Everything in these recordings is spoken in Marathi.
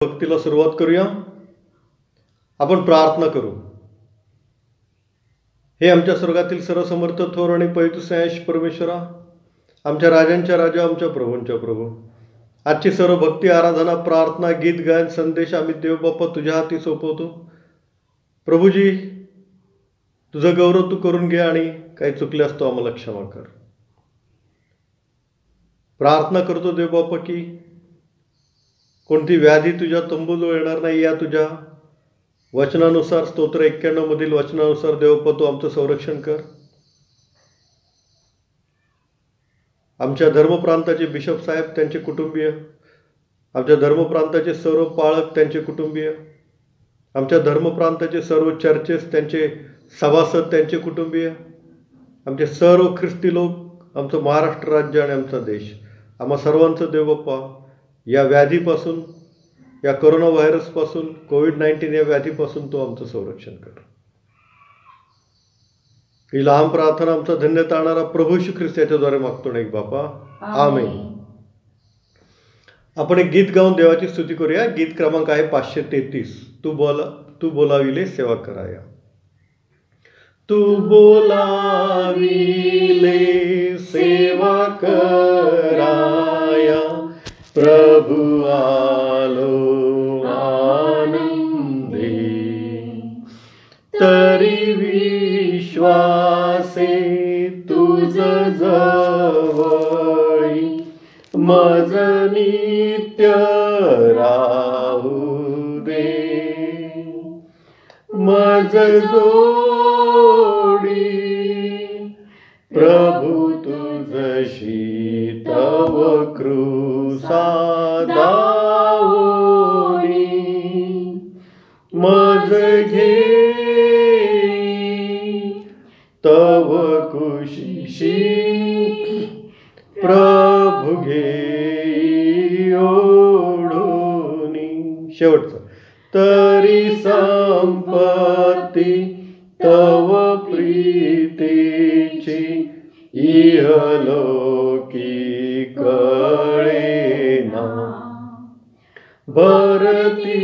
भक्तीला सुरुवात करूया. आपण प्रार्थना करू. हे आमच्या स्वर्गातील सर्वसमर्थ थोर आणि पवित्र स्नेहाश परमेश्वरा, आमच्या राजांच्या राजा, आमच्या प्रभूंच्या प्रभू, आजची सर्व भक्ती, आराधना, प्रार्थना, गीत गायन, संदेश आम्ही देव बाप्पा तुझ्या हाती सोपवतो. प्रभूजी, तुझं गौरव तू करून घे आणि काही चुकल्यास तो आम्हाला क्षमा कर. प्रार्थना करतो देव बाप्पा की कोणती व्याधी तुझ्या तंबूजवळ येणार नाही. या तुझ्या वचनानुसार, स्तोत्र 91 मधील वचनानुसार देवबाप्पा तू आमचं संरक्षण कर. आमच्या धर्मप्रांताचे बिशप साहेब, त्यांचे कुटुंबीय, आमच्या धर्मप्रांताचे सर्व पाळक, त्यांचे कुटुंबीय, आमच्या धर्मप्रांताचे सर्व चर्चेस, त्यांचे सभासद, त्यांचे कुटुंबीय, आमचे सर्व ख्रिस्ती लोक, आमचं महाराष्ट्र राज्य आणि आमचा देश, आम्हा सर्वांचं देवबाप्पा या व्याधीपासून, या कोरोना व्हायरसपासून, कोविड-19 या व्याधीपासून तो आमचं संरक्षण कर. ही लहान प्रार्थना आमचा धन्य ताणणारा प्रभू श्री ख्रिस्त याच्याद्वारे मागतो नाही बापा, आमेन. आपण एक गीत गाऊन देवाची स्तुती करूया. गीत क्रमांक आहे 533. तू बोलाविले सेवा कराया. तू बोलाविले सेवा कराया, प्रभु आलो आनंदे, तरी विश्वासे तुझ जवळी, मज नित्य राहू दे. मज जोडी प्रभु तुझशी तव कृसा दावोनी, मज घे तव कुशीशी प्रभु घे ओढोनी. शेवटचं, तरी संपत्ती तव प्रीतीची इहलोकी कळेना, भरती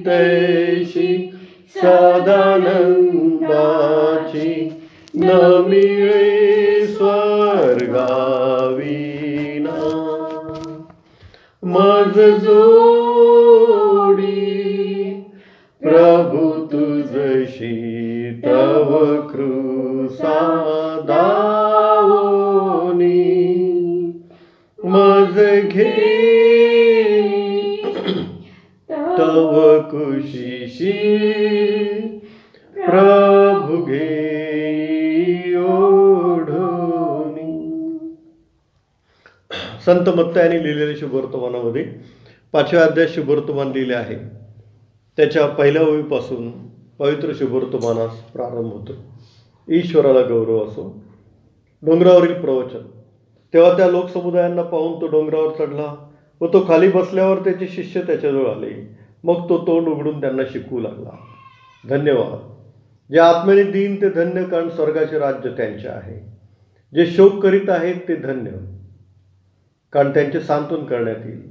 तैशी सदानंदाची न मिळे स्वर्गाविना. मज जोडी प्रभु तुझशी तव कृसा दावोनी, मज घे तव कुशीशी प्रभु घे ओढोनी. संत मत्तयाने लिहिलेल्या शुभवर्तमानामध्ये 5व्या अध्याय शुभवर्तमान लिहिले आहे. त्याच्या पहिल्या ओळीपासून पवित्र शुभवर्तमानास प्रारंभ होतो. ईश्वराला गौरव असो. डोंगरावरील प्रवचन. तेव्हा त्या लोकसमुदायांना पाहून तो डोंगरावर चढला व तो खाली बसल्यावर त्याचे शिष्य त्याच्याजवळ आले. मग तो तोंड उघडून त्यांना शिकवू लागला. धन्यवाद. जे आत्म्याने दीन ते धन्य, कारण स्वर्गाचे राज्य त्यांचे आहे. जे शोक करीत आहेत ते धन्य, कारण त्यांचे सांत्वन करण्यात येईल.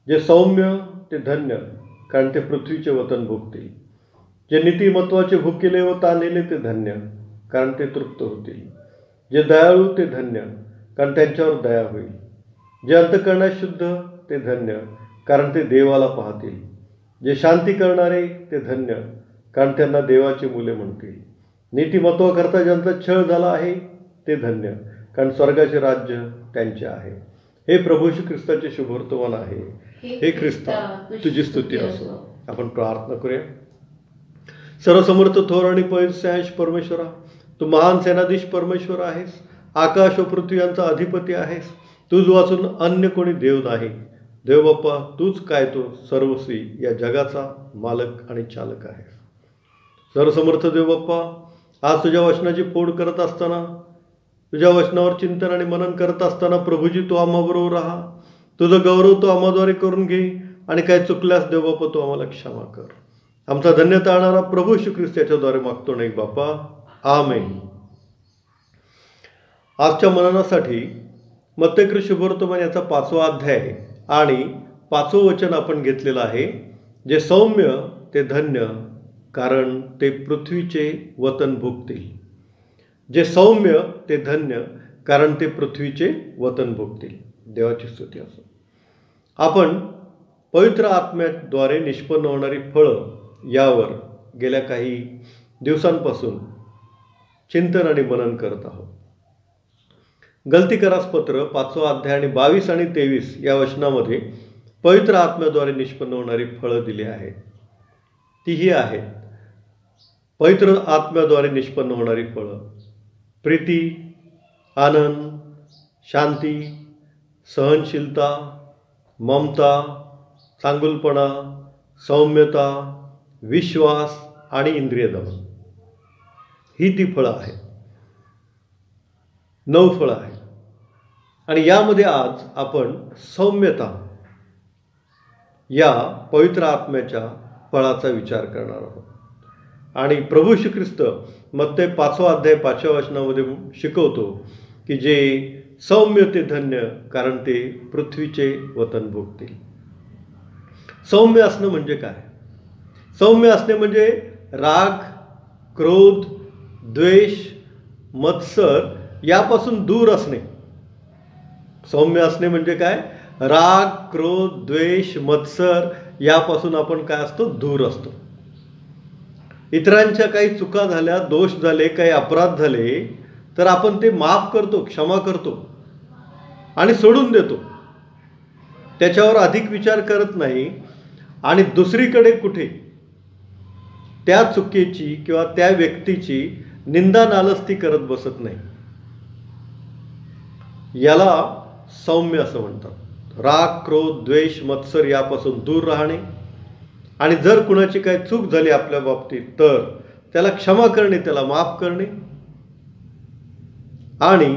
जे सौम्य ते धन्य, कारण ते पृथ्वीचे वतन भोगतील. जे नीतिमत्वाचे भुकेले व ताणलेले ते धन्य, कारण ते तृप्त होतील. जे दयाळू ते धन्य, कारण त्यांच्यावर दया होईल. जे अंतःकरणात शुद्ध ते धन्य, कारण ते देवाला पाहतील. जे शांती करणारे ते धन्य, कारण त्यांना देवाची मुले म्हणतील. नीतिमत्वाकरता ज्यांचा छळ झाला आहे ते धन्य, कारण स्वर्गाचे राज्य त्यांचे आहे. हे प्रभू श्री ख्रिस्ताचे शुभवर्तमान आहे. हे ख्रिस्ता तुझी स्तुती असो. आपण प्रार्थना करूया. सर्वसमर्थ थोर आणि पवित्र स्नेहाश परमेश्वरा, तू महान सेनाधीश परमेश्वर आहेस. आकाश व पृथ्वी यांचा अधिपती आहेस. तुझ वाचून अन्य कोणी देव नाही. देवबाप्पा, तूच काय तो सर्वस्वी या जगाचा मालक आणि चालक आहेस. सर्वसमर्थ देवबाप्पा, आज तुझ्या वचनाची फोड करत असताना, तुझ्या वचनावर चिंतन आणि मनन करत असताना प्रभूजी तू आम्हाबरोबर राहा. तुझं गौरव तू आम्हाद्वारे करून घे आणि काय चुकल्यास देवबाप्पा तू आम्हाला क्षमा कर. आमचा धन्यता आणणारा प्रभू श्री ख्रिस्त याच्याद्वारे मागतो नाही बापा, आमेन. आजच्या मननासाठी मत्तेकृत शुभवर्तमान याचा 5वा अध्याय आणि 5वं वचन आपण घेतलेलं आहे. जे सौम्य ते धन्य, कारण ते पृथ्वीचे वतन भोगतील. जे सौम्य ते धन्य, कारण ते पृथ्वीचे वतन भोगतील. देवाची स्तुती असो. आपण पवित्र आत्म्याद्वारे निष्पन्न होणारी फळं यावर गेल्या काही दिवसांपासून चिंतन आणि मनन करत आहोत. गलतीकरास पत्र 5वा अध्याय आणि 22 आणि 23 या वचनामध्ये पवित्र आत्म्याद्वारे निष्पन्न होणारी फळं दिली आहेत. ती ही आहेत. पवित्र आत्म्याद्वारे निष्पन्न होणारी फळं: प्रीती, आनंद, शांती, सहनशीलता, ममता, चांगुलपणा, सौम्यता, विश्वास आणि इंद्रिय दमन. ही ती फळं आहेत. 9 फळं आहेत. आणि यामध्ये आज आपण सौम्यता या पवित्र आत्म्याच्या फळाचा विचार करणार आहोत. आणि प्रभू श्री ख्रिस्त मत्ते 5वा अध्याय 5व्या वचनामध्ये शिकवतो की जे सौम्य ते धन्य, कारण ते पृथ्वीचे वतन भोगतील. सौम्य असणं म्हणजे काय? सौम्य असणे म्हणजे राग, क्रोध, द्वेष, मत्सर यापासून दूर असणे. सौम्य असणे म्हणजे काय? राग, क्रोध, द्वेष, मत्सर यापासून आपण काय असतो? दूर असतो. इतरांच्या काही चुका झाल्या, दोष झाले, काही अपराध झाले तर आपण ते माफ करतो, क्षमा करतो आणि सोडून देतो. त्याच्यावर अधिक विचार करत नाही आणि दुसरीकडे कुठे त्या चुकीची किंवा त्या व्यक्तीची निंदा नालस्ती करत बसत नाही. याला सौम्य असं म्हणतात. राग, क्रोध, द्वेष, मत्सर यापासून दूर राहणे आणि जर कुणाची काही चूक झाली आपल्या बाबतीत तर त्याला क्षमा करणे, त्याला माफ करणे आणि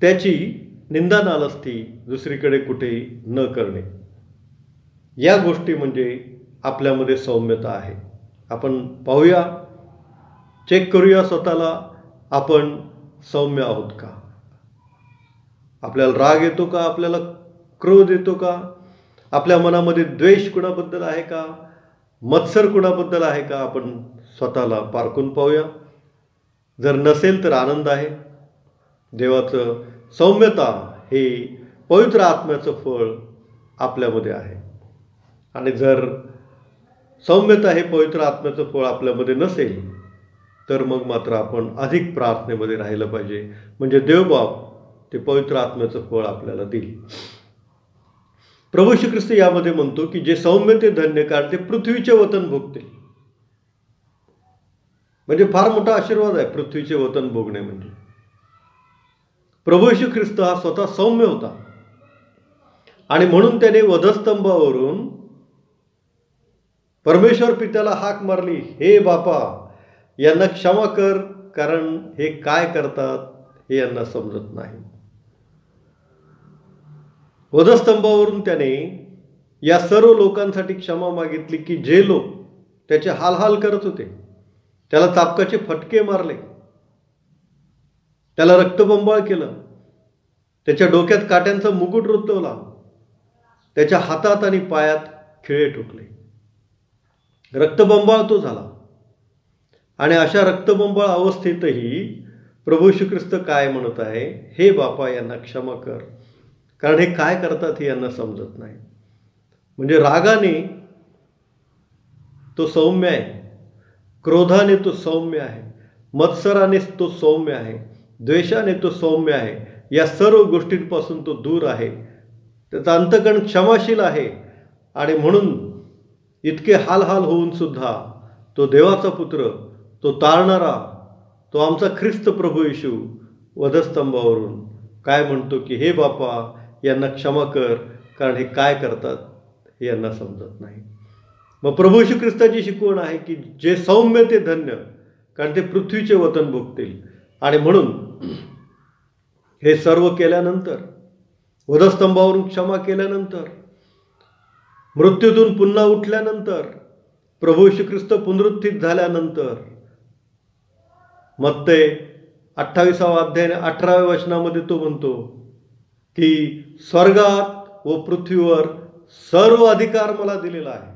त्याची निंदा नालस्ती दुसरीकडे कुठे न करणे. या गोष्टी म्हणजे आपल्यामध्ये सौम्यता आहे. आपण पाहूया, चेक करूया स्वतःला, आपण सौम्य आहोत का? आपल्याला राग येतो का? आपल्याला क्रोध येतो का? आपल्या मनामध्ये द्वेष कुणाबद्दल आहे का? मत्सर कुणाबद्दल आहे का? आपण स्वतःला पारखून पाहूया. जर नसेल तर आनंद आहे. देवाचं सौम्यता हे पवित्र आत्म्याचं फळ आपल्यामध्ये आहे. आणि जर सौम्यता हे पवित्र आत्म्याचं फळ आपल्यामध्ये नसेल तर मग मात्र आपण अधिक प्रार्थनेमध्ये राहिलं पाहिजे, म्हणजे देवबाप ते पवित्र आत्म्याचं फळ आपल्याला देईल. प्रभू श्री ख्रिस्त यामध्ये म्हणतो की जे सौम्य ते धन्य, कारण ते पृथ्वीचे वतन भोगतील. म्हणजे फार मोठा आशीर्वाद आहे पृथ्वीचे वतन भोगणे म्हणजे. प्रभू श्री ख्रिस्त हा स्वतः सौम्य होता आणि म्हणून त्याने वधस्तंभावरून परमेश्वर पित्याला हाक मारली, हे बापा यांना क्षमा कर, कारण हे काय करतात हे यांना समजत नाही. वधस्तंभावरून त्याने या सर्व लोकांसाठी क्षमा मागितली की जे लोक त्याचे हालहाल करत होते, त्याला चाबकाचे फटके मारले, त्याला रक्तबंबाळ केलं, त्याच्या डोक्यात काट्यांचा मुकुट रुतवला, त्याच्या हातात आणि पायात खिळे ठोकले. रक्तबंबाळ तो झाला. आणि अशा रक्तबंबाळ अवस्थेतही प्रभू श्री ख्रिस्त काय म्हणत आहे? हे बापा यांना क्षमा कर, कारण हे काय करतात हे यांना समजत नाही. म्हणजे रागाने तो सौम्य आहे, क्रोधाने तो सौम्य आहे, मत्सराने तो सौम्य आहे, द्वेषाने तो सौम्य आहे. या सर्व गोष्टींपासून तो दूर आहे. त्याचा अंतःकरण क्षमाशील आहे आणि म्हणून इतके हालहाल होऊन सुद्धा तो देवाचा पुत्र, तो तारणारा, तो आमचा ख्रिस्त प्रभू येशू वधस्तंभावरून काय म्हणतो की हे बापा यांना क्षमा कर, कारण हे काय करतात हे यांना समजत नाही. मग प्रभू श्री ख्रिस्ताची शिकवण आहे की जे सौम्य ते धन्य, कारण ते पृथ्वीचे वतन भोगतील. आणि म्हणून हे सर्व केल्यानंतर, वधस्तंभावरून क्षमा केल्यानंतर, मृत्यूतून पुन्हा उठल्यानंतर, प्रभू श्री ख्रिस्त पुनरुत्थित झाल्यानंतर, मत्ते 28वा अध्याय 18व्या वचनामध्ये तो म्हणतो की स्वर्गात व पृथ्वीवर सर्व अधिकार मला दिलेला आहे.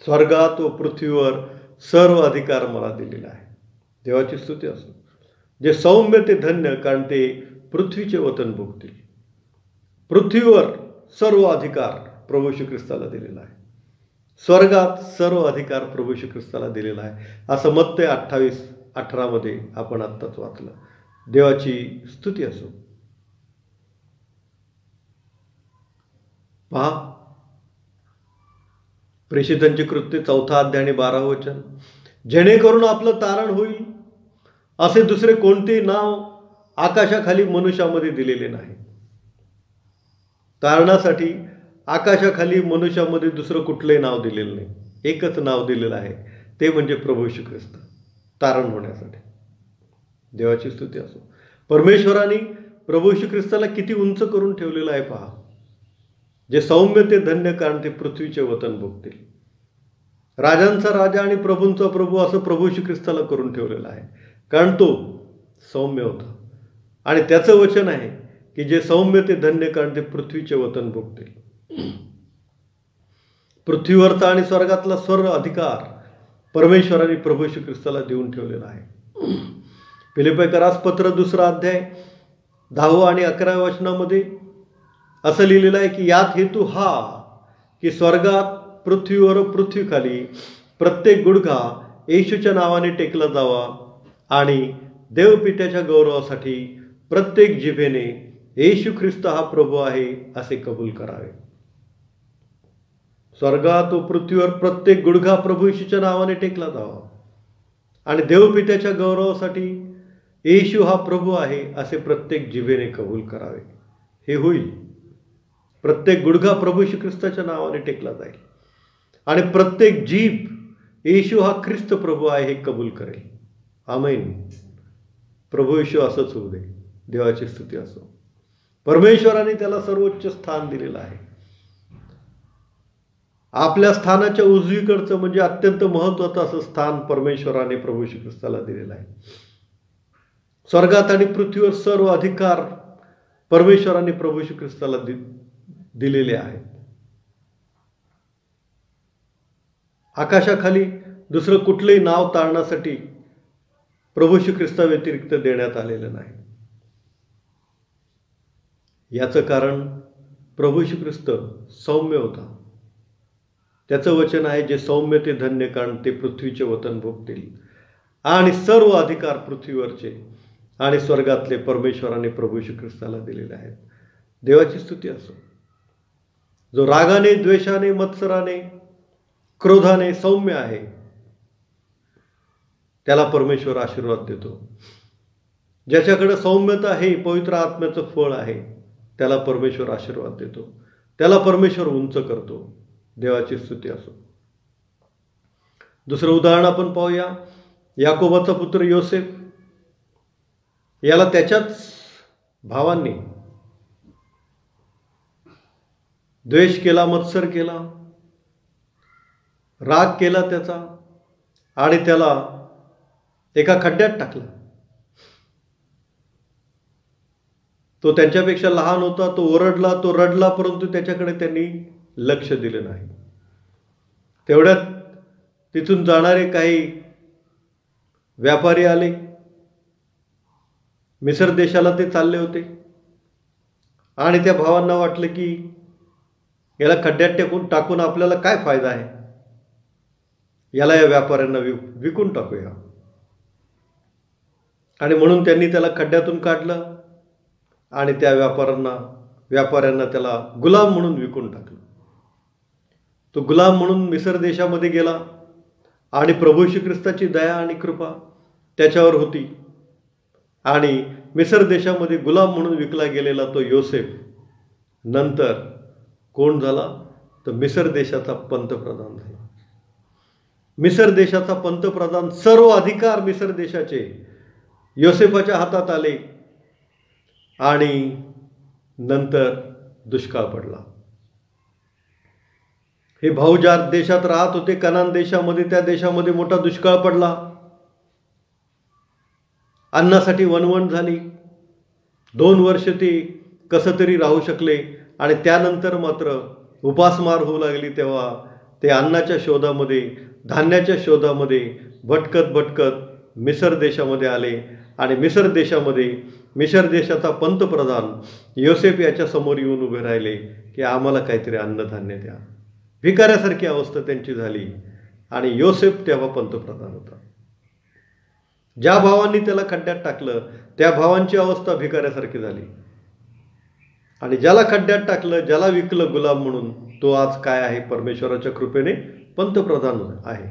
स्वर्गात व पृथ्वीवर सर्व अधिकार मला दिलेला आहे. देवाची स्तुती असो. जे सौम्य ते धन्य, कारण ते पृथ्वीचे वतन भोगतील. पृथ्वीवर सर्व अधिकार प्रभू श्री ख्रिस्ताला दिलेला आहे. स्वर्गात सर्व अधिकार प्रभू श्री ख्रिस्ताला दिलेला आहे, असं मत्ते 28:18 आपण आत्ताच वाचलं. देवाची स्तुती असो. पहा, प्रेषितांची कृत्ये 4 अध्याय आणि 12 वचन. जेणेकरून आपलं तारण होईल असे दुसरे कोणतेही नाव आकाशाखाली मनुष्यामध्ये दिलेले नाही. तारणासाठी आकाशाखाली मनुष्यामध्ये दुसरं कुठलंही नाव दिलेलं नाही. एकच नाव दिलेलं आहे, ते म्हणजे प्रभू श्री ख्रिस्त, तारण होण्यासाठी. देवाची स्तुती असो. परमेश्वराने प्रभू श्री ख्रिस्ताला किती उंच करून ठेवलेलं आहे पहा. जे सौम्य ते धन्य, कारण ते पृथ्वीचे वतन भोगतील. राजांचा राजा आणि प्रभूंचा प्रभू असं प्रभू श्री ख्रिस्ताला करून ठेवलेलं आहे, कारण तो सौम्य होता. आणि त्याचं वचन आहे की जे सौम्य ते धन्य, कारण ते पृथ्वीचे वतन भोगतील. पृथ्वीवरचा आणि स्वर्गातला सर्व अधिकार परमेश्वराने प्रभू श्री ख्रिस्ताला देऊन ठेवलेला आहे. फिलिप्पीकरास पत्र 2 अध्याय 10 आणि 11 वचनामध्ये असं लिहिलेलं आहे की यात हेतू हा की स्वर्गात, पृथ्वीवर, पृथ्वीखाली प्रत्येक गुडघा येशूच्या नावाने टेकला जावा आणि देवपित्याच्या गौरवासाठी प्रत्येक जिभेने येशू ख्रिस्त हा प्रभू आहे असे कबूल करावे. स्वर्गात व पृथ्वीवर प्रत्येक गुडघा प्रभू येशूच्या नावाने टेकला जावा आणि देवपित्याच्या गौरवासाठी येशू हा प्रभू आहे असे प्रत्येक जिभेने कबूल करावे. हे होईल. प्रत्येक गुडघा प्रभू श्री ख्रिस्ताच्या नावाने टेकला जाईल आणि प्रत्येक जीभ येशू हा ख्रिस्त प्रभू आहे हे कबूल करेल. आमेन. प्रभू येशू असंच होऊ दे. देवाची स्तुती असो. परमेश्वराने त्याला सर्वोच्च स्थान दिलेलं आहे. आपल्या स्थानाच्या उजवीकडचं म्हणजे अत्यंत महत्वाचं असं स्थान परमेश्वराने प्रभू श्री ख्रिस्ताला दिलेलं आहे. स्वर्गात आणि पृथ्वीवर सर्व अधिकार परमेश्वराने प्रभू श्री ख्रिस्ताला दिलेले आहेत. आकाशाखाली दुसरं कुठलंही नाव तारण्यासाठी प्रभू श्री ख्रिस्ता व्यतिरिक्त देण्यात आलेलं नाही. याचं कारण प्रभू श्री ख्रिस्त सौम्य होता. त्याचं वचन आहे जे सौम्य ते धन्य, कारण ते पृथ्वीचे वतन भोगतील. आणि सर्व अधिकार पृथ्वीवरचे आणि स्वर्गातले परमेश्वराने प्रभू श्री ख्रिस्ताला दिलेले आहेत. देवाची स्तुती असो. जो रागाने, द्वेषाने, मत्सराने, क्रोधाने सौम्य आहे त्याला परमेश्वर आशीर्वाद देतो. ज्याच्याकडे सौम्यता हे पवित्र आत्म्याचं फळ आहे त्याला परमेश्वर आशीर्वाद देतो. त्याला परमेश्वर उंच करतो. देवाची स्तुती असो. दुसरं उदाहरण आपण पाहूया. याकोबाचा पुत्र योसेफ, याला त्याच्याच भावांनी द्वेष केला, मत्सर केला, राग केला त्याचा आणि त्याला एका खड्ड्यात टाकला. तो त्यांच्यापेक्षा लहान होता. तो ओरडला, तो रडला, परंतु त्याच्याकडे त्यांनी लक्ष दिलं नाही. तेवढ्यात तिथून जाणारे काही व्यापारी आले. मिसर देशाला ते चालले होते आणि त्या भावांना वाटलं की याला खड्ड्यात टाकून आपल्याला काय फायदा आहे, याला या व्यापाऱ्यांना विकून टाकूया. आणि म्हणून त्यांनी त्याला खड्ड्यातून काढलं आणि त्या व्यापाऱ्यांना त्याला गुलाम म्हणून विकून टाकलं. तो गुलाम म्हणून मिसर देशामध्ये गेला आणि प्रभू श्री ख्रिस्ताची दया आणि कृपा त्याच्यावर होती. आणि मिसर देशामध्ये गुलाम म्हणून विकला गेलेला तो योसेफ नंतर कोण झाला, तर मिसर देशाचा पंतप्रधान झाला. मिसर देशाचा पंतप्रधान, सर्व अधिकार मिसर देशाचे योसेफाच्या हातात आले आणि नंतर दुष्काळ पडला. हे भाऊ ज्या देशात राहत होते, कनान देशामध्ये, त्या देशामध्ये मोठा दुष्काळ पडला. अन्नासाठी वणवण झाली. 2 वर्ष ते कसं तरी राहू शकले आणि त्यानंतर मात्र उपासमार होऊ लागली तेव्हा ते अन्नाच्या शोधामध्ये, धान्याच्या शोधामध्ये भटकत भटकत मिसर देशामध्ये आले आणि मिसर देशाचा पंतप्रधान योसेफ याच्या समोर येऊन उभे राहिले की आम्हाला काहीतरी अन्नधान्य द्या. भिकाऱ्यासारखी अवस्था त्यांची झाली आणि योसेफ तेव्हा पंतप्रधान होता. ज्या भावांनी त्याला खड्ड्यात टाकलं त्या भावांची अवस्था भिकाऱ्यासारखी झाली आणि ज्याला खड्ड्यात टाकलं, ज्याला विकलं गुलाम म्हणून, तो आज काय आहे? परमेश्वराच्या कृपेने पंतप्रधान आहे.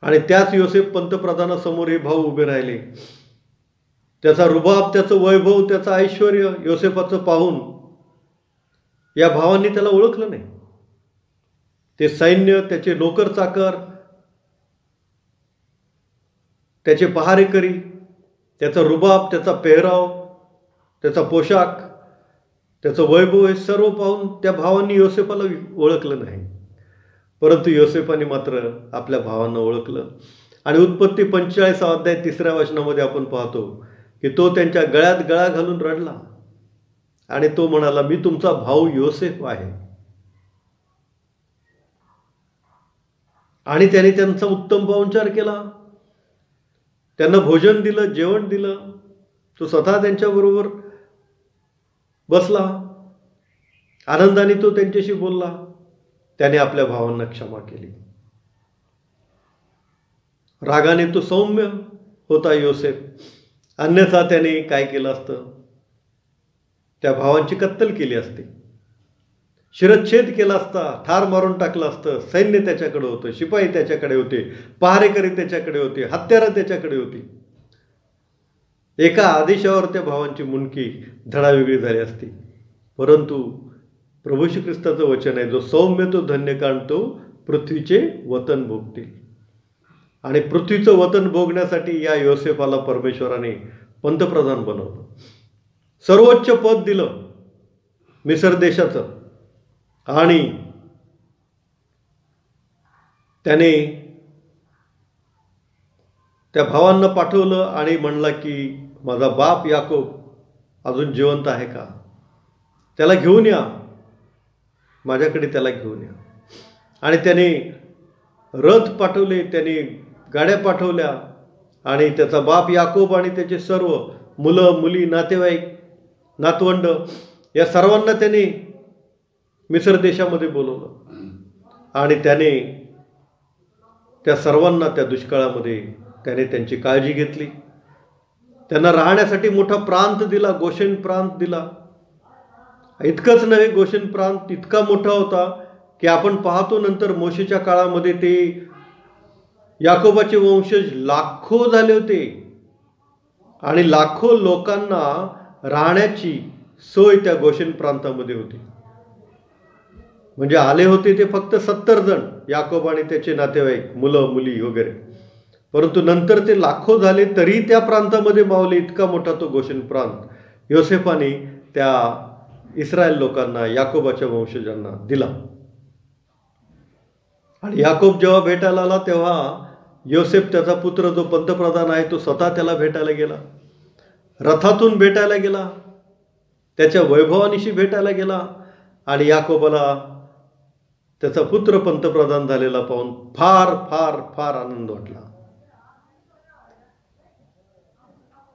आणि त्याच योसेफ पंतप्रधानासमोर हे भाऊ उभे राहिले. त्याचा रुबाब, त्याचं वैभव, त्याचं ऐश्वर योसेफाचं पाहून या भावांनी त्याला ओळखलं नाही. ते सैन्य, त्याचे नोकर चाकर, त्याचे पहारेकरी, त्याचा रुबाब, त्याचा पेहराव, त्याचा पोशाख, त्याचं वैभव हे सर्व पाहून त्या भावांनी योसेफाला ओळखलं नाही. परंतु योसेफाने मात्र आपल्या भावांना ओळखलं. आणि उत्पत्ती 45 अध्याय 3 वचनामध्ये आपण पाहतो की तो त्यांच्या गळ्यात गळा घालून रडला आणि तो म्हणाला, मी तुमचा भाऊ योसेफ आहे. आणि त्याने त्यांचा उत्तम पाहुणचार केला, त्यांना भोजन दिलं, जेवण दिलं. तो स्वतः त्यांच्याबरोबर बसला, आनंदाने तो त्यांच्याशी बोलला. त्याने आपल्या भावांना क्षमा केली. रागाने तो सौम्य होता योसेफ, अन्यथा त्याने काय केलं असतं? त्या भावांची कत्तल केली असती, शिरच्छेद केला असता, ठार मारून टाकलं असतं. सैन्य त्याच्याकडे होतं, शिपाई त्याच्याकडे होते, पहारेकरी त्याच्याकडे होते, हत्यारं त्याच्याकडे होती. एका आदेशावर त्या भावांची मुंडकी धडावेगळी झाली असती. परंतु प्रभू श्री ख्रिस्ताचं वचन आहे, जो सौम्य तो धन्य काढतो पृथ्वीचे वतन भोगतील. आणि पृथ्वीचं वतन भोगण्यासाठी या योसेफाला परमेश्वराने पंतप्रधान बनवलं, सर्वोच्च पद दिलं मिसर देशाचं. आणि त्याने त्या भावांना पाठवलं आणि म्हणला की माझा बाप याकोब अजून जिवंत आहे का? त्याला घेऊन या, माझ्याकडे त्याला घेऊन या. आणि त्याने रथ पाठवले, त्याने गाड्या पाठवल्या आणि त्याचा बाप याकोब आणि त्याचे सर्व मुलं मुली, नातेवाईक, नातवंड या सर्वांना त्याने मिसर देशामध्ये बोलवलं. आणि त्याने त्या सर्वांना त्या दुष्काळामध्ये त्याने त्यांची काळजी घेतली. त्यांना राहण्यासाठी मोठा प्रांत दिला, गोशेन प्रांत दिला. इतकंच नव्हे, गोशेन प्रांत इतका मोठा होता की आपण पाहतो नंतर मोशेच्या काळामध्ये ते याकोबाचे वंशज लाखो झाले होते आणि लाखो लोकांना राहण्याची सोय त्या गोशेन प्रांतामध्ये होती. म्हणजे आले होते ते फक्त 70 जण, याकोब आणि त्याचे नातेवाईक, मुलं मुली वगैरे. परंतु नंतर ते लाखो झाले, तरी त्या प्रांतामध्ये मावले. इतका मोठा तो गोशेन प्रांत योसेफाने त्या इस्रायल लोकांना, याकोबाच्या वंशजांना दिला. आणि याकोब जेव्हा भेटायला आला तेव्हा योसेफ, त्याचा पुत्र जो पंतप्रधान आहे, तो स्वतः त्याला भेटायला गेला, रथातून भेटायला गेला, त्याच्या वैभवानिशी भेटायला गेला. आणि याकोबाला त्याचा पुत्र पंतप्रधान झालेला पाहून फार फार फार आनंद वाटला.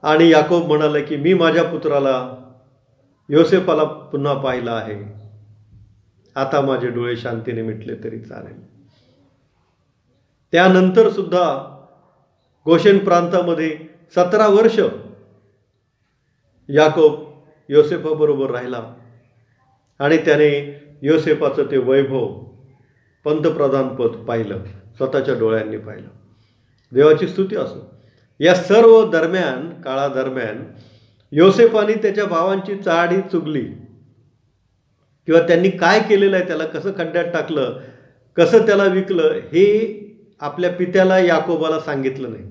आणि याकोब म्हणाला की मी माझ्या पुत्राला योसेफाला पुन्हा पाहिला आहे, आता माझे डोळे शांतीने मिटले तरी चालेल. त्यानंतर सुद्धा गोशेन प्रांतामध्ये 17 वर्ष याकोब योसेफाबरोबर राहिला आणि त्याने योसेफाचं ते वैभव, पंतप्रधान पद पाहिलं, स्वतःच्या डोळ्यांनी पाहिलं. देवाची स्तुती असो. या सर्व दरम्यान, काळादरम्यान योसेफाने त्याच्या भावांची चाडी चुगली किंवा त्यांनी काय केलेलं आहे, त्याला कसं खड्ड्यात टाकलं, कसं त्याला विकलं, हे आपल्या पित्याला याकोबाला सांगितलं नाही.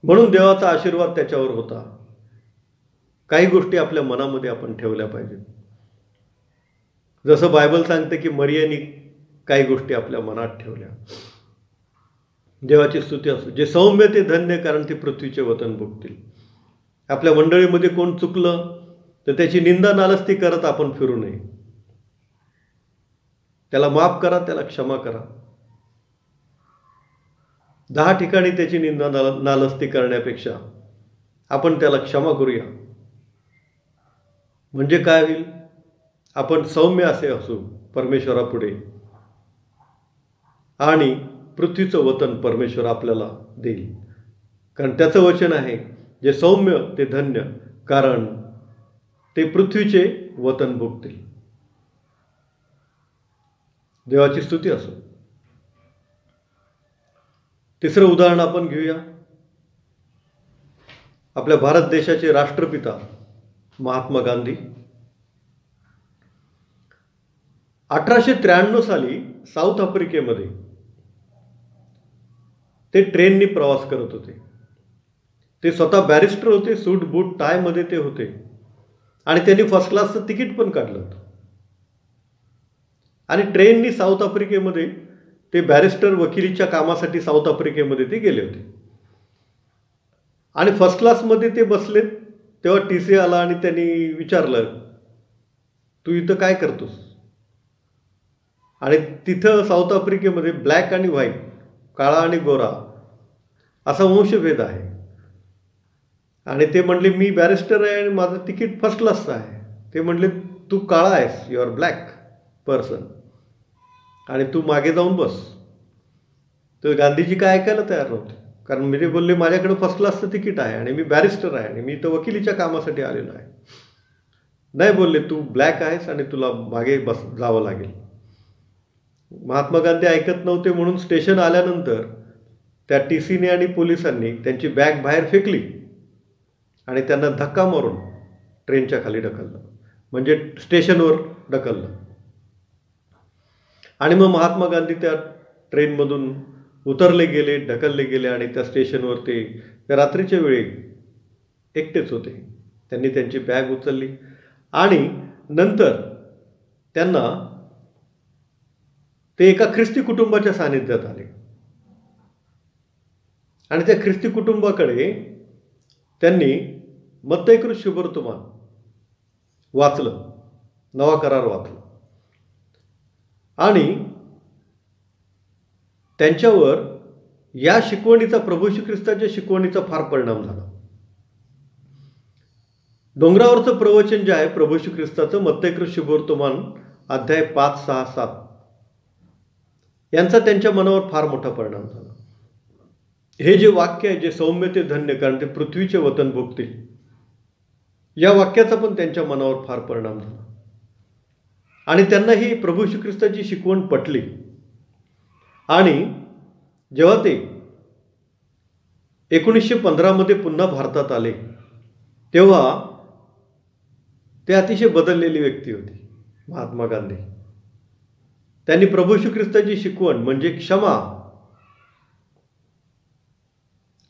म्हणून देवाचा आशीर्वाद त्याच्यावर होता. काही गोष्टी आपल्या मनामध्ये आपण ठेवल्या पाहिजेत. जसं बायबल सांगते की मरियाने काही गोष्टी आपल्या मनात ठेवल्या. देवाची स्तुती असो. जे सौम्य ते धन्य, कारण ते पृथ्वीचे वतन भोगतील. आपल्या मंडळीमध्ये कोण चुकलं तर त्याची निंदा नालस्ती करत आपण फिरू नये. त्याला माफ करा, त्याला क्षमा करा. 10 ठिकाणी त्याची निंदा नालस्ती करण्यापेक्षा आपण त्याला क्षमा करूया. म्हणजे काय होईल? आपण सौम्य असे असू परमेश्वरापुढे, आणि पृथ्वीचं वतन परमेश्वर आपल्याला देईल. कारण त्याचं वचन आहे, जे सौम्य ते धन्य, कारण ते पृथ्वीचे वतन भोगतील. देवाची स्तुती असो. तिसरं उदाहरण आपण घेऊया. आपल्या भारत देशाचे राष्ट्रपिता महात्मा गांधी 1893 साली साऊथ आफ्रिकेमध्ये ते ट्रेननी प्रवास करत होते. ते स्वतः बॅरिस्टर होते, सूट बूट टाय मध्ये ते होते, आणि त्यांनी फर्स्ट क्लासचं तिकीट पण काढलं होतं. आणि ट्रेननी साऊथ आफ्रिकेमध्ये ते बॅरिस्टर वकिलीच्या कामासाठी साऊथ आफ्रिकेमध्ये ते गेले होते. आणि फर्स्ट क्लासमध्ये ते बसलेत तेव्हा TC आला आणि त्यांनी विचारलं, तू इथं काय करतोस? आणि तिथं साऊथ आफ्रिकेमध्ये ब्लॅक आणि व्हाईट, काळा आणि गोरा असा वंशभेद आहे. आणि ते म्हणले, मी बॅरिस्टर आहे आणि माझं तिकीट फर्स्ट क्लासचं आहे. ते म्हणले, तू काळा आहेस, यू आर ब्लॅक पर्सन, आणि तू मागे जाऊन बस. तर गांधीजी काय ऐकायला तयार नव्हते, कारण मी ते बोलले, माझ्याकडे फर्स्ट क्लासचं तिकीट आहे आणि मी बॅरिस्टर आहे आणि मी इथं वकिलीच्या कामासाठी आलेलो आहे. नाही बोलले, तू ब्लॅक आहेस आणि तुला मागे जावं लागेल. महात्मा गांधी ऐकत नव्हते, म्हणून स्टेशन आल्यानंतर त्या TCने आणि पोलिसांनी त्यांची बॅग बाहेर फेकली आणि त्यांना धक्का मारून ट्रेनच्या खाली ढकललं, म्हणजे स्टेशनवर ढकललं. आणि मग महात्मा गांधी त्या ट्रेनमधून उतरले गेले, ढकलले गेले, आणि त्या स्टेशनवर ते रात्रीच्या वेळी एकटेच होते. त्यांनी त्यांची बॅग उचलली आणि नंतर त्यांना ते एका ख्रिस्ती कुटुंबाच्या सानिध्यात आले. आणि त्या ख्रिस्ती कुटुंबाकडे त्यांनी मत्तईकृत शुभवर्तमान वाचलं, नवा करार वाचला, आणि त्यांच्यावर या शिकवणीचा, प्रभू श्री ख्रिस्ताच्या शिकवणीचा फार परिणाम झाला. डोंगरावरचं प्रवचन जे आहे प्रभू श्री ख्रिस्ताचं, मत्तईकृत शुभवर्तमान अध्याय 5, 6, 7 यांचा त्यांच्या मनावर फार मोठा परिणाम झाला. हे जे वाक्य आहे, जे सौम्य ते धन्य, कारण ते पृथ्वीचे वतन भोगतील, या वाक्याचा पण त्यांच्या मनावर फार परिणाम झाला. आणि त्यांना ही प्रभू श्री ख्रिस्ताची शिकवण पटली. आणि जेव्हा ते 1915 मध्ये पुन्हा भारतात आले, तेव्हा ते अतिशय बदललेली व्यक्ती होती महात्मा गांधी. त्यांनी प्रभू श्री ख्रिस्ताची शिकवण म्हणजे क्षमा,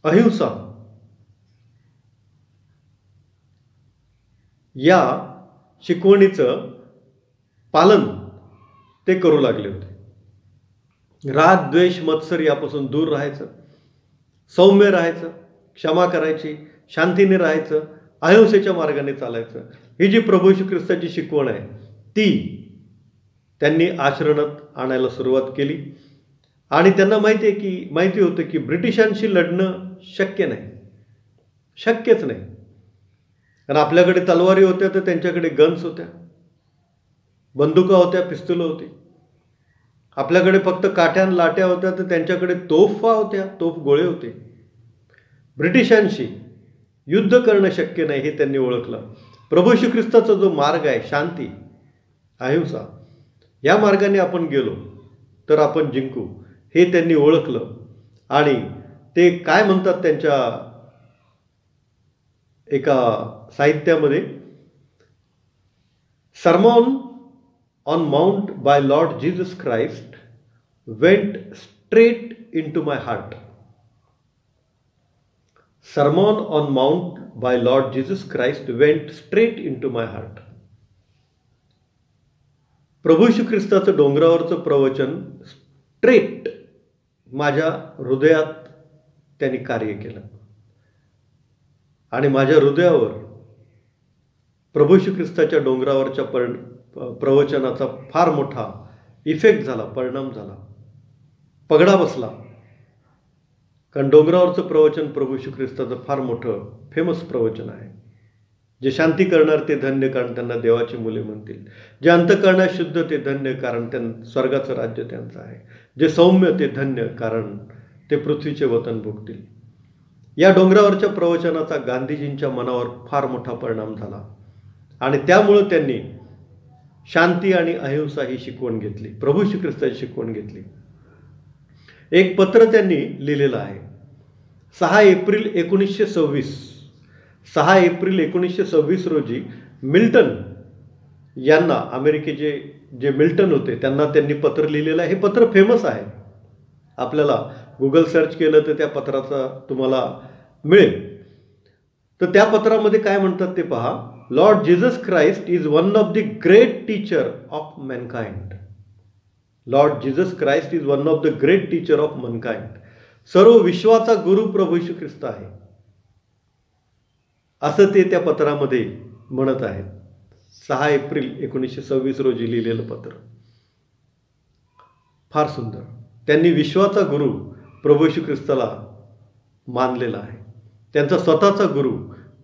अहिंसा या शिकवणीचं पालन ते करू लागले होते. राग, द्वेष, मत्सर यापासून दूर राहायचं, सौम्य राहायचं, क्षमा करायची, शांतीने राहायचं, अहिंसेच्या मार्गाने चालायचं. ही जी प्रभू श्री ख्रिस्ताची शिकवण आहे ती त्यांनी आचरणात आणायला सुरुवात केली. आणि त्यांना माहिती होतं की ब्रिटिशांशी लढणं शक्य नाही, शक्यच नाही. कारण आपल्याकडे तलवारी होत्या तर त्यांच्याकडे गन्स होत्या, बंदुका होत्या, पिस्तुलं होती. आपल्याकडे फक्त काठ्या आणि लाट्या होत्या तर त्यांच्याकडे तोफा होत्या, तोफ गोळे होते. ब्रिटिशांशी युद्ध करणं शक्य नाही हे त्यांनी ओळखलं. प्रभू श्री ख्रिस्ताचा जो मार्ग आहे, शांती, अहिंसा, या मार्गाने आपण गेलो तर आपण जिंकू, हे त्यांनी ओळखलं. आणि ते काय म्हणतात त्यांच्या एका साहित्यामध्ये, sermon on mount by lord Jesus Christ went straight into my heart. Sermon on mount by lord Jesus Christ went straight into my heart. प्रभू श्री ख्रिस्ताचं डोंगरावरचं प्रवचन स्ट्रेट माझ्या हृदयात त्यांनी कार्य केलं, आणि माझ्या हृदयावर प्रभू श्री ख्रिस्ताच्या डोंगरावरच्या प्रवचनाचा फार मोठा इफेक्ट झाला, परिणाम झाला, पगडा बसला. कारण डोंगरावरचं प्रवचन प्रभू श्री ख्रिस्ताचं फार मोठं फेमस प्रवचन आहे. जे शांती करणार ते धन्य, कारण त्यांना देवाची मुले म्हणतील. जे अंतःकरणात शुद्ध ते धन्य, कारण स्वर्गाचं राज्य त्यांचं आहे. जे सौम्य ते धन्य, कारण ते पृथ्वीचे वतन भोगतील. या डोंगरावरच्या प्रवचनाचा गांधीजींच्या मनावर फार मोठा परिणाम झाला आणि त्यामुळं त्यांनी शांती आणि अहिंसा ही शिकवण घेतली, प्रभू श्री ख्रिस्ताची शिकवण घेतली. एक पत्र त्यांनी लिहिलेलं आहे. 6 एप्रिल 1926 रोजी मिल्टन यांना, अमेरिकेचे जे मिल्टन होते त्यांना त्यांनी पत्र लिहिलेलं आहे. हे पत्र फेमस आहे. आपल्याला गुगल सर्च केलं तर त्या पत्राचा तुम्हाला मिळेल. तर त्या पत्रामध्ये काय म्हणतात ते पहा. Lord Jesus Christ is one of the great teacher of Mankind. Lord Jesus Christ is one of the great teacher of Mankind. सर्व विश्वाचा गुरु प्रभू श्री ख्रिस्त आहे, असं ते त्या पत्रामध्ये म्हणत आहेत. 6 एप्रिल 1926 रोजी लिहिलेलं पत्र फार सुंदर. त्यांनी विश्वाचा गुरु प्रभू श्री ख्रिस्ताला मानलेला आहे. त्यांचा स्वतःचा गुरु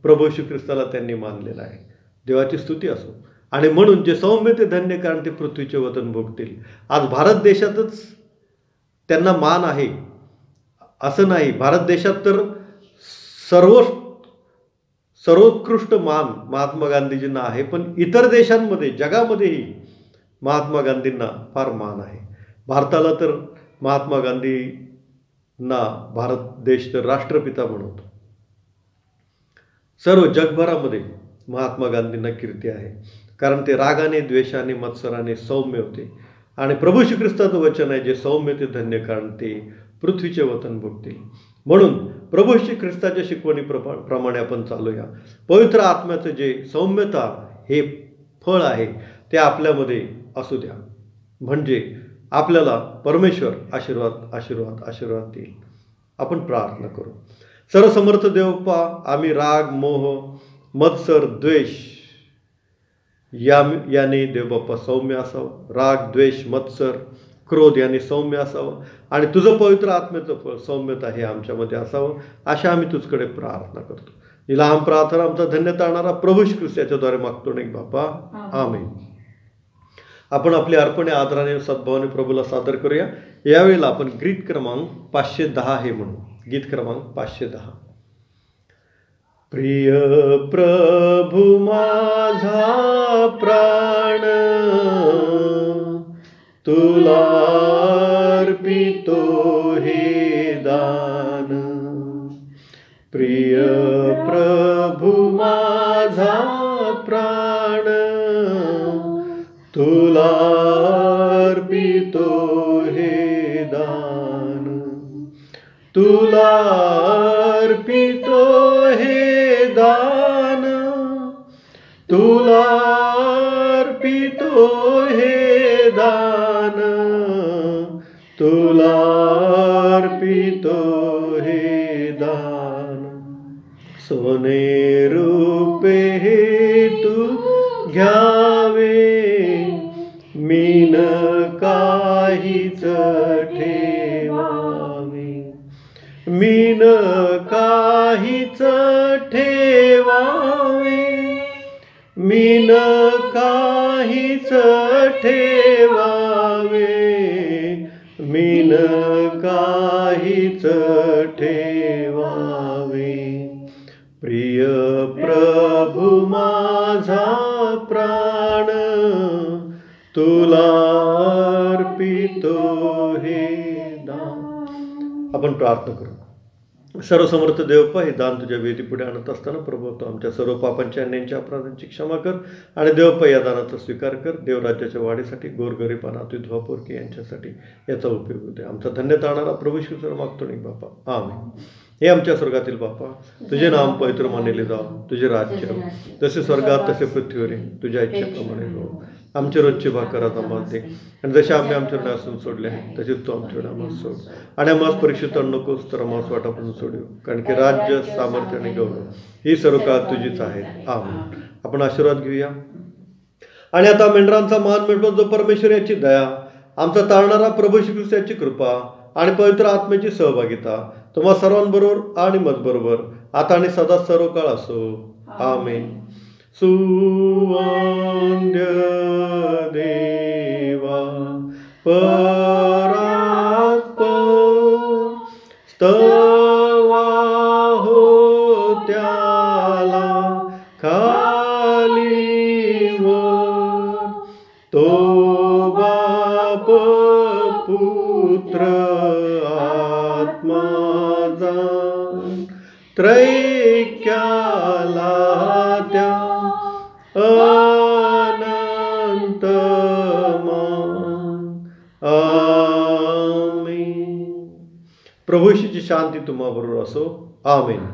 प्रभू श्री ख्रिस्ताला त्यांनी मानलेला आहे. देवाची स्तुती असो. आणि म्हणून जे सौम्य ते धन्य, कारण ते पृथ्वीचे वतन भोगतील. आज भारत देशातच त्यांना मान आहे असं नाही. भारत देशात तर सर्वोत्कृष्ट मान महात्मा गांधीजींना आहे, पण इतर देशांमध्ये, जगामध्येही महात्मा गांधींना फार मान आहे. भारताला तर महात्मा गांधींना भारत देश तर राष्ट्रपिता म्हणतो. सर्व जगभरामध्ये महात्मा गांधींना कीर्ती आहे, कारण ते रागाने, द्वेषाने, मत्सराने सौम्य होते. आणि प्रभू श्री ख्रिस्ताचं वचन आहे, जे सौम्य ते धन्य, कारण ते पृथ्वीचे वतन भोगतील. म्हणून प्रभू श्री ख्रिस्ताच्या शिकवणीप्रमाणे आपण चालूया. पवित्र आत्म्याचं जे सौम्यता हे फळ आहे ते आपल्यामध्ये असू द्या, म्हणजे आपल्याला परमेश्वर आशीर्वाद देईल. आपण प्रार्थना करू. सर्वसमर्थ देवपा, आम्ही राग, मोह, मत्सर, द्वेष याने देवबाप्पा सौम्य असावं. राग, द्वेष, मत्सर, क्रोध याने सौम्य असावं आणि तुझं पवित्र आत्म्याचं फळ सौम्यता हे आमच्यामध्ये असावं, अशा आम्ही तुझकडे प्रार्थना करतो. ही लहान प्रार्थना आमचा धन्य तारणारा प्रभू श्री ख्रिस्त याच्याद्वारे मागतो नाही बाप्पा. आमेन. आपण आपली अर्पणे आदराने सद्भावाने प्रभूला सादर करूया. यावेळेला आपण गीत क्रमांक 510 हे म्हणू. गीत क्रमांक 510. प्रिय प्रभू माझा प्राण तुला अर्पितो हे दान. प्रिय प्रभू माझा प्राण तुला अर्पितो हे दान. तुला अर्पितो हे दान. तुला अर्पितो हे दान. तुला अर्पितो हे दान. सोने रूपे हे तू घ्यावे, मीन काहीच ठेवावे. मीन काहीच ठेवावे. मीन काहीच ठेवावे. मीन काहीच ठेवावे. प्रिय प्रभू माझा प्राण तुला अर्पितो हे दान. आपण प्रार्थना करू. सर्वसमर्थ देवपा, हे दान तुझ्या वेदी पुढे आणत असताना प्रभू तो आमच्या सर्व पापांच्या अन्यांच्या अपराधांची क्षमा कर आणि देवपा या दानाचा स्वीकार कर. देवराज्याच्या वाढीसाठी, गोरगरीब, अनाथ, विधवा, पोरकी यांच्यासाठी याचा उपयोग होते. आमचा धन्य तारणारा प्रभू श्री मागतो नाही बापा. आमेन. हे आमच्या स्वर्गातील बापा, तुझे नाम पवित्र मानले जाव, तुझे राज्य जसे स्वर्गात तसे पृथ्वीवर तुझ्या इच्छेप्रमाणे हो. आमचे रोजचे भाकर आज आम्हाला दे, आणि जसे आम्ही आमच्याकडे असून सोडले आहे तसेच तू आमच्याकडे आम्हाला सोड, आणि आम्हाला परीक्षेत नकोस तर आम्हाला वाटापासून सोडू, कारण की राज्य, सामर्थ्य आणि गौरव ही सर्व काळ तुझीच आहेत. आमेन. आपण आशीर्वाद घेऊया. आणि आता मेंढरांचा मान मिळतो जो परमेश्वर याची दया, आमचा तारणारा प्रभू श्री ख्रिस्त याची कृपा आणि पवित्र आत्म्याची सहभागिता तुम्हा सर्वांबरोबर आणि मजबरोबर आता आणि सदा सर्व काळ असो. आमेन. सुवंद्य देवा परात्पर स्तवा हो त्याला खाली वर, तो बाप पुत्र आत्मा जाण त्रैक्याला त्या अनंत मान. आमेन. प्रभूशीची शांती तुम्हा बरोबर असो. आमेन.